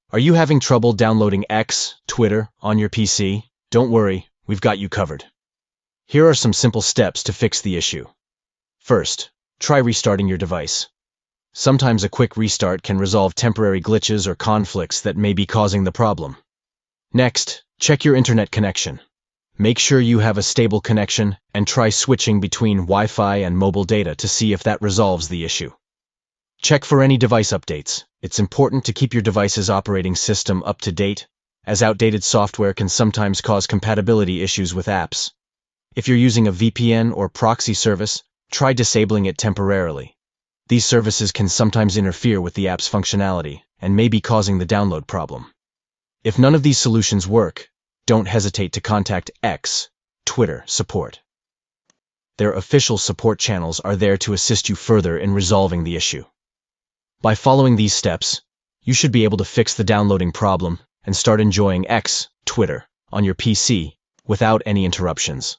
Are you having trouble downloading X, Twitter, on your PC? Don't worry, we've got you covered. Here are some simple steps to fix the issue. First, try restarting your device. Sometimes a quick restart can resolve temporary glitches or conflicts that may be causing the problem. Next, check your internet connection. Make sure you have a stable connection and try switching between Wi-Fi and mobile data to see if that resolves the issue. Check for any device updates. It's important to keep your device's operating system up to date, as outdated software can sometimes cause compatibility issues with apps. If you're using a VPN or proxy service, try disabling it temporarily. These services can sometimes interfere with the app's functionality and may be causing the download problem. If none of these solutions work, don't hesitate to contact X, Twitter support. Their official support channels are there to assist you further in resolving the issue. By following these steps, you should be able to fix the downloading problem and start enjoying X, Twitter, on your PC without any interruptions.